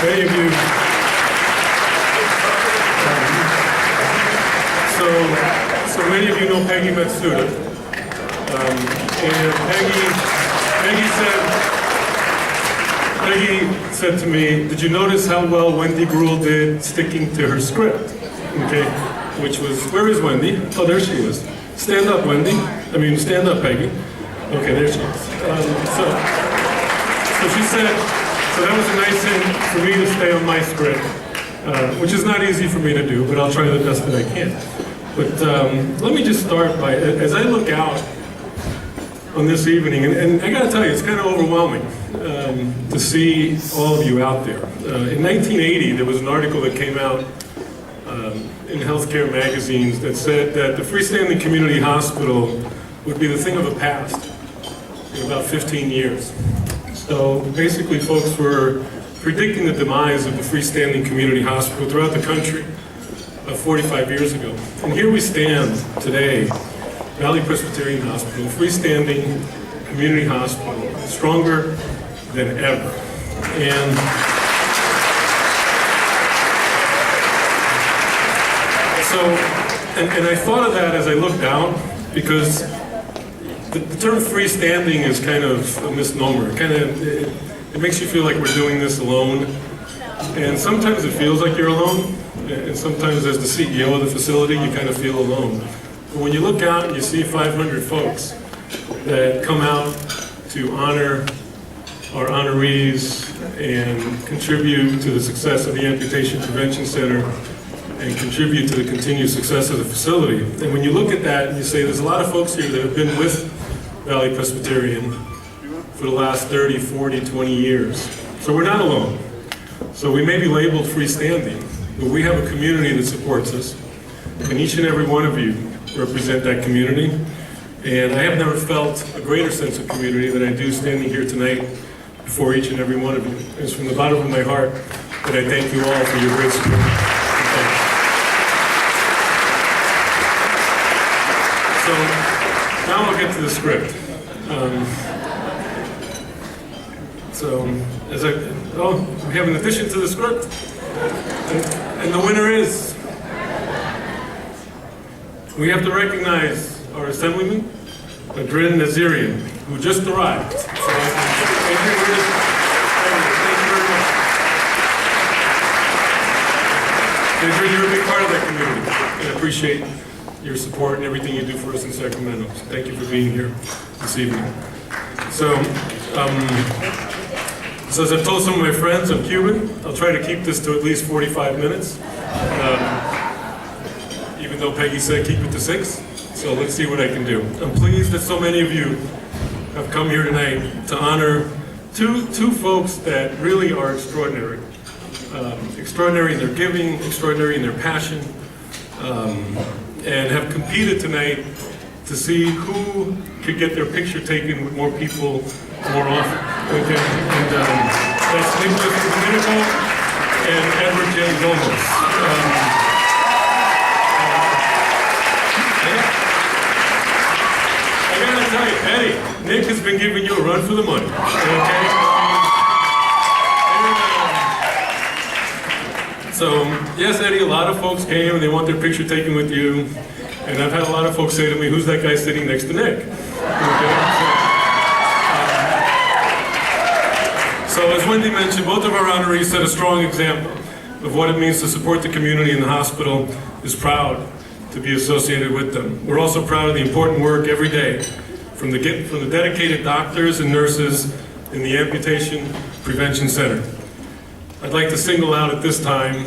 Many of you. So many of you know Peggy Matsuda. And Peggy said to me, did you notice how well Wendy Gruhl did sticking to her script? Okay, which was, where is Wendy? Oh, there she is. Stand up, Wendy. Stand up, Peggy. Okay, there she is. So she said, so that was a nice thing for me to stay on my script, which is not easy for me to do, but I'll try the best that I can. But let me just start by, as I look out on this evening, and I gotta tell you, it's kind of overwhelming to see all of you out there. In 1980, there was an article that came out in healthcare magazines that said that the freestanding community hospital would be the thing of the past in about 15 years. So basically folks were predicting the demise of the freestanding community hospital throughout the country 45 years ago. And here we stand today, Valley Presbyterian Hospital, freestanding community hospital, stronger than ever. And I thought of that as I looked down, because the term freestanding is kind of a misnomer. It makes you feel like we're doing this alone. And sometimes it feels like you're alone. And sometimes as the CEO of the facility, you kind of feel alone. But when you look out and you see 500 folks that come out to honor our honorees and contribute to the success of the Amputation Prevention Center and contribute to the continued success of the facility. And when you look at that and you say there's a lot of folks here that have been with Valley Presbyterian for the last 30, 40, 20 years. So we're not alone. So we may be labeled freestanding, but we have a community that supports us. And each and every one of you represent that community. And I have never felt a greater sense of community than I do standing here tonight before each and every one of you. It's from the bottom of my heart that I thank you all for your great support. So now I'll get to the script. We have an addition to the script. And the winner is, we have to recognize our Assemblyman, Adrin Nazarian, who just arrived. So, thank you very much. Adrin, you're a big part of that community. And I appreciate your support and everything you do for us in Sacramento. So thank you for being here this evening. So as I've told some of my friends, I'm Cuban. I'll try to keep this to at least 45 minutes. Even though Peggy said keep it to 6. So let's see what I can do. I'm pleased that so many of you have come here tonight to honor two folks that really are extraordinary. Extraordinary in their giving, extraordinary in their passion, and have competed tonight to see who could get their picture taken with more people more often. Okay, and that's Nicholas Domenico and Edward James Olmos. I gotta tell you, Eddie, Nick has been giving you a run for the money. Okay. So, yes, Eddie, a lot of folks came and they want their picture taken with you. And I've had a lot of folks say to me, who's that guy sitting next to Nick? Okay, so as Wendy mentioned, both of our honorees set a strong example of what it means to support the community, and the hospital is proud to be associated with them. We're also proud of the important work every day from the dedicated doctors and nurses in the Amputation Prevention Center. I'd like to single out at this time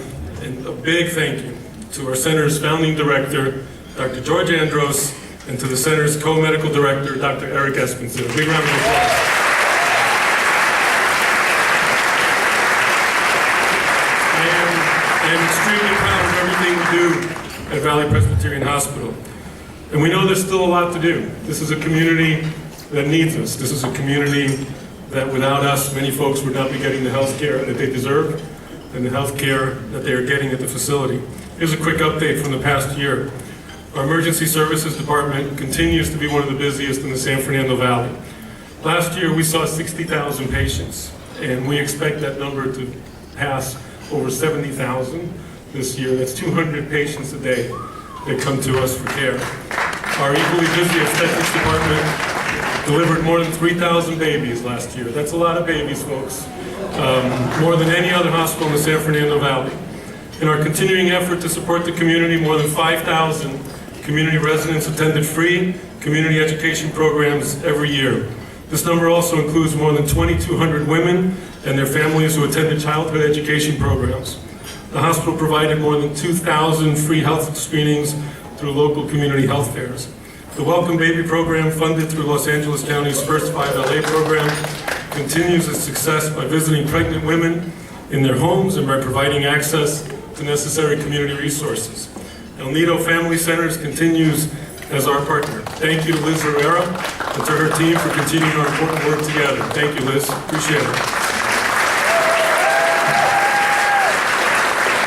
a big thank you to our center's founding director, Dr. George Andros, and to the center's co-medical director, Dr. Eric Espenson. A big round of applause. I am extremely proud of everything we do at Valley Presbyterian Hospital. And we know there's still a lot to do. This is a community that needs us. This is a community that without us, many folks would not be getting the health care that they deserve and the health care that they are getting at the facility. Here's a quick update from the past year. Our emergency services department continues to be one of the busiest in the San Fernando Valley. Last year we saw 60,000 patients, and we expect that number to pass over 70,000 this year. That's 200 patients a day that come to us for care. Our equally busy obstetrics department delivered more than 3,000 babies last year. That's a lot of babies, folks. More than any other hospital in the San Fernando Valley. In our continuing effort to support the community, more than 5,000 community residents attended free community education programs every year. This number also includes more than 2,200 women and their families who attended childhood education programs. The hospital provided more than 2,000 free health screenings through local community health fairs. The Welcome Baby program, funded through Los Angeles County's First 5 LA program, continues its success by visiting pregnant women in their homes and by providing access to necessary community resources. El Nido Family Centers continues as our partner. Thank you to Liz Rivera and to her team for continuing our important work together. Thank you, Liz. Appreciate it.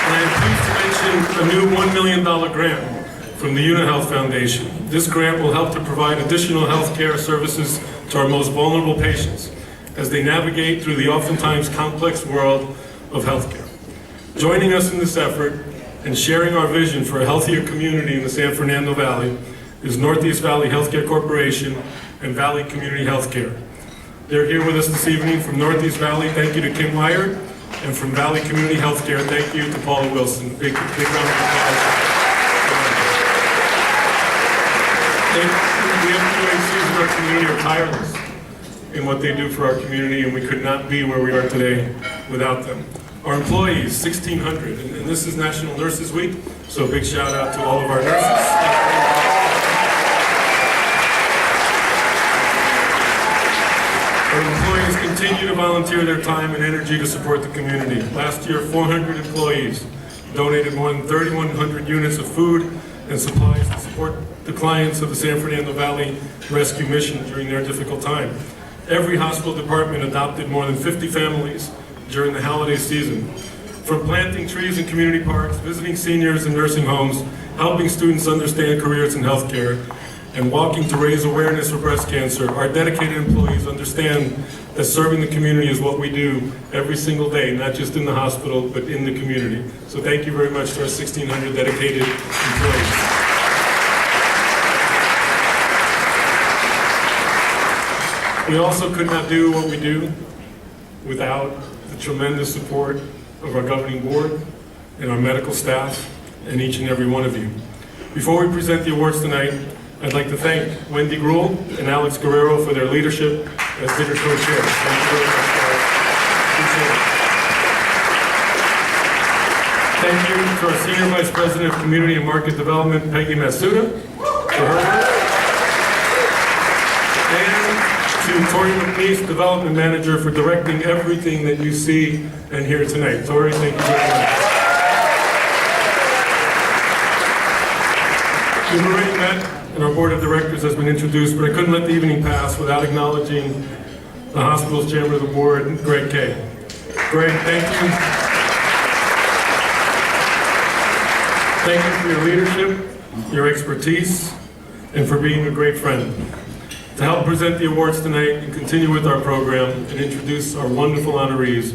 And I am pleased to mention a new $1 million grant from the UniHealth Foundation. This grant will help to provide additional health care services to our most vulnerable patients as they navigate through the oftentimes complex world of healthcare. Joining us in this effort and sharing our vision for a healthier community in the San Fernando Valley is Northeast Valley Healthcare Corporation and Valley Community Healthcare. They're here with us this evening from Northeast Valley. Thank you to Kim Meyer, and from Valley Community Healthcare, thank you to Paula Wilson. Big round of applause. The employees in our community are tireless in what they do for our community, and we could not be where we are today without them. Our employees, 1,600, and this is National Nurses Week, so a big shout out to all of our nurses. Our employees continue to volunteer their time and energy to support the community. Last year, 400 employees donated more than 3,100 units of food and supplies to support the clients of the San Fernando Valley Rescue Mission during their difficult time. Every hospital department adopted more than 50 families during the holiday season. From planting trees in community parks, visiting seniors in nursing homes, helping students understand careers in healthcare, and walking to raise awareness for breast cancer, our dedicated employees understand that serving the community is what we do every single day, not just in the hospital, but in the community. So thank you very much to our 1,600 dedicated employees. We also could not do what we do without the tremendous support of our governing board and our medical staff and each and every one of you. Before we present the awards tonight, I'd like to thank Wendy Gruhl and Alex Guerrero for their leadership as dinner co-chairs. Thank you very much, guys. Appreciate it. Thank you to our Senior Vice President of Community and Market Development, Peggy Masuda, for her work. And to Tori McNeese, Development Manager, for directing everything that you see and hear tonight. Tori, thank you very much. We've already met, and our board of directors has been introduced, but I couldn't let the evening pass without acknowledging the hospital's chairman of the board, Greg Kay. Greg, thank you. Thank you for your leadership, your expertise, and for being a great friend. To help present the awards tonight and continue with our program and introduce our wonderful honorees,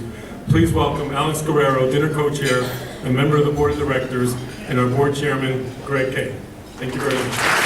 please welcome Alex Guerrero, dinner co-chair, and member of the board of directors, and our board chairman, Greg Kay. Thank you very much.